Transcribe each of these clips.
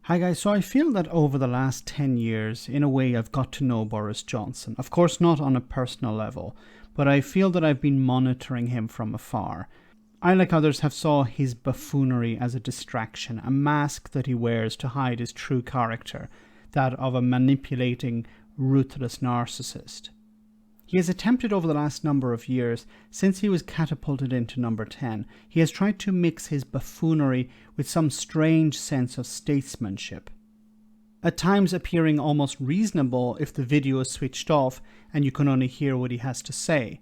Hi guys, so I feel that over the last 10 years, in a way, I've got to know Boris Johnson. Of course, not on a personal level, but I feel that I've been monitoring him from afar. I, like others, have saw his buffoonery as a distraction, a mask that he wears to hide his true character, that of a manipulating, ruthless narcissist. He has attempted over the last number of years, since he was catapulted into number 10, he has tried to mix his buffoonery with some strange sense of statesmanship. At times appearing almost reasonable if the video is switched off and you can only hear what he has to say.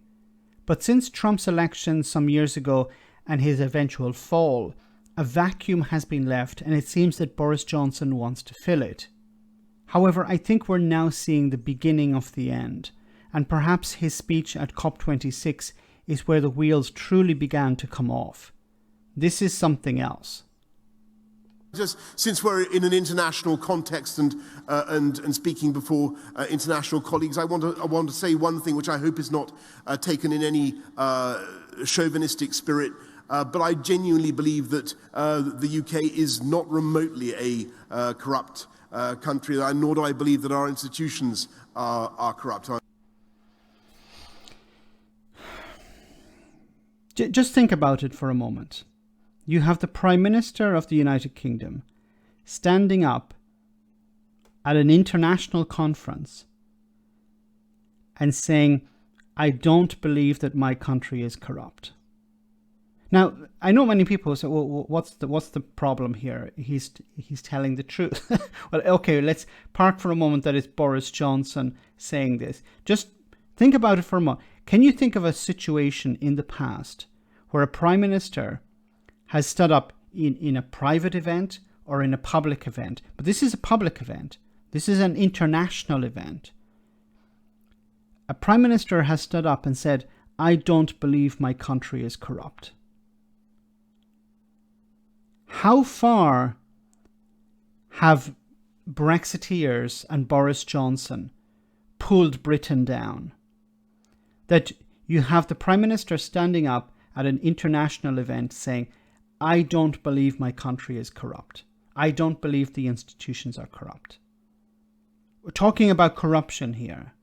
But since Trump's election some years ago and his eventual fall, a vacuum has been left and it seems that Boris Johnson wants to fill it. However, I think we're now seeing the beginning of the end. And perhaps his speech at COP26 is where the wheels truly began to come off. This is something else. Just since we're in an international context and speaking before international colleagues, I want to say one thing which I hope is not taken in any chauvinistic spirit, but I genuinely believe that the UK is not remotely a corrupt country, nor do I believe that our institutions are corrupt. Just think about it for a moment. You have the Prime Minister of the United Kingdom standing up at an international conference and saying, I don't believe that my country is corrupt. Now, I know many people say, well, what's the problem here? He's telling the truth. Well, okay, let's park for a moment that it's Boris Johnson saying this. Just think about it for a moment. Can you think of a situation in the past where a Prime Minister has stood up in a private event or in a public event? But this is a public event. This is an international event. A Prime Minister has stood up and said, I don't believe my country is corrupt. How far have Brexiteers and Boris Johnson pulled Britain down? That you have the Prime Minister standing up at an international event saying, I don't believe my country is corrupt. I don't believe the institutions are corrupt. We're talking about corruption here.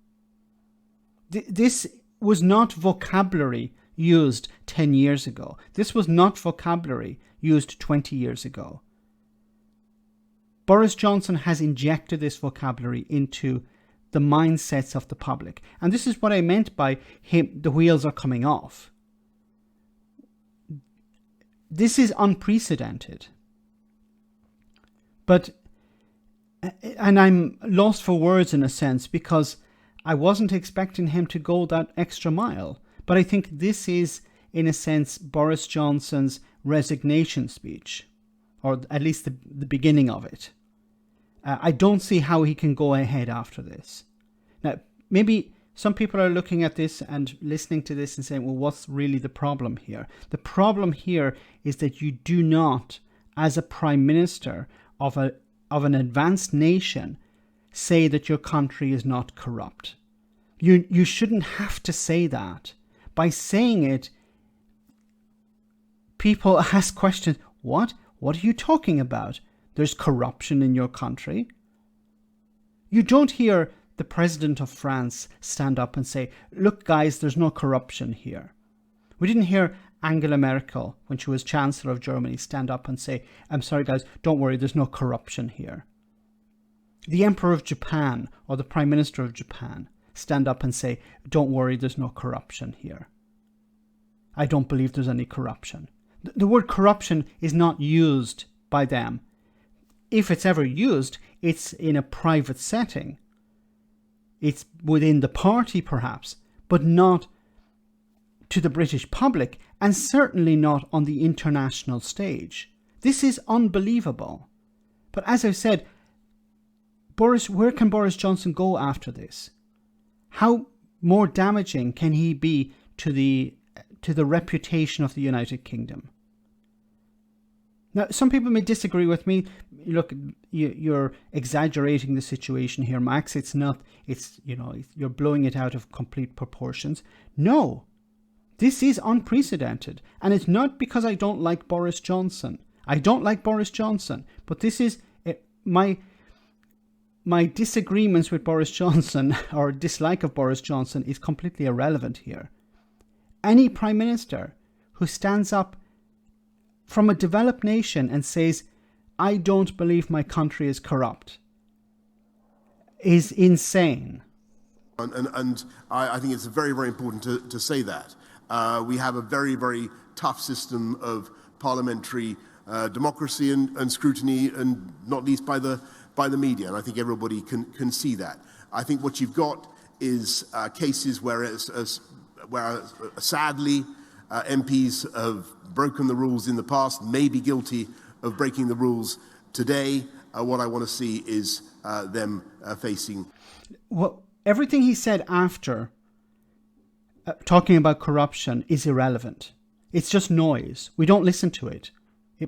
This was not vocabulary used 10 years ago. This was not vocabulary used 20 years ago. Boris Johnson has injected this vocabulary into the mindsets of the public. And this is what I meant by the wheels are coming off. This is unprecedented. And I'm lost for words in a sense, because I wasn't expecting him to go that extra mile. But I think this is, in a sense, Boris Johnson's resignation speech, or at least the beginning of it. I don't see how he can go ahead after this. Now, maybe some people are looking at this and listening to this and saying, well, what's really the problem here? The problem here is that you do not, as a Prime Minister of an advanced nation, say that your country is not corrupt. You shouldn't have to say that. By saying it, people ask questions. What? What are you talking about? There's corruption in your country? You don't hear the President of France stand up and say, look guys, there's no corruption here. We didn't hear Angela Merkel, when she was Chancellor of Germany, stand up and say, I'm sorry guys, don't worry, there's no corruption here. The Emperor of Japan or the Prime Minister of Japan stand up and say, don't worry, there's no corruption here. I don't believe there's any corruption. The word corruption is not used by them. If it's ever used, it's in a private setting. It's within the party perhaps, but not to the British public, and certainly not on the international stage. This is unbelievable. But as I've said, where can Boris Johnson go after this? How more damaging can he be to the reputation of the United Kingdom? Now, some people may disagree with me. Look, you're exaggerating the situation here, Max. It's not, you're blowing it out of complete proportions. No, this is unprecedented. And it's not because I don't like Boris Johnson. I don't like Boris Johnson, but this is my disagreements with Boris Johnson or dislike of Boris Johnson is completely irrelevant here. Any prime minister who stands up from a developed nation and says, I don't believe my country is corrupt, is insane. And I think it's very, very important to say that. We have a very, very tough system of parliamentary democracy and scrutiny, and not least by the media. And I think everybody can see that. I think what you've got is cases where sadly MPs have broken the rules in the past, may be guilty of breaking the rules today. What I want to see is them facing. Well, everything he said after talking about corruption is irrelevant. It's just noise. We don't listen to it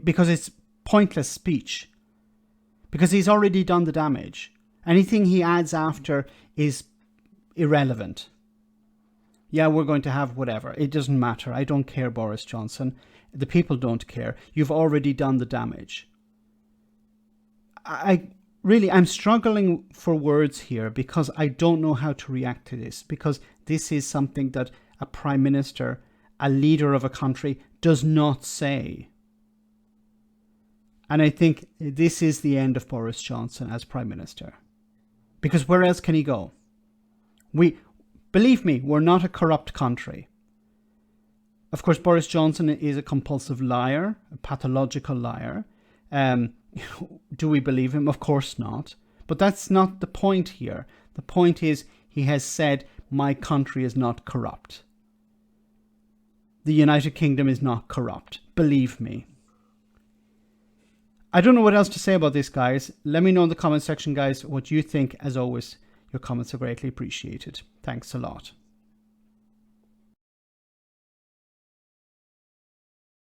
because it's pointless speech. Because he's already done the damage. Anything he adds after is irrelevant. Yeah, we're going to have whatever. It doesn't matter. I don't care, Boris Johnson. The people don't care. You've already done the damage. I'm struggling for words here because I don't know how to react to this. Because this is something that a prime minister, a leader of a country, does not say. And I think this is the end of Boris Johnson as prime minister. Because where else can he go? Believe me, we're not a corrupt country. Of course, Boris Johnson is a compulsive liar, a pathological liar. Do we believe him? Of course not. But that's not the point here. The point is he has said, my country is not corrupt. The United Kingdom is not corrupt. Believe me. I don't know what else to say about this, guys. Let me know in the comment section, guys, what you think. As always, your comments are greatly appreciated. Thanks a lot.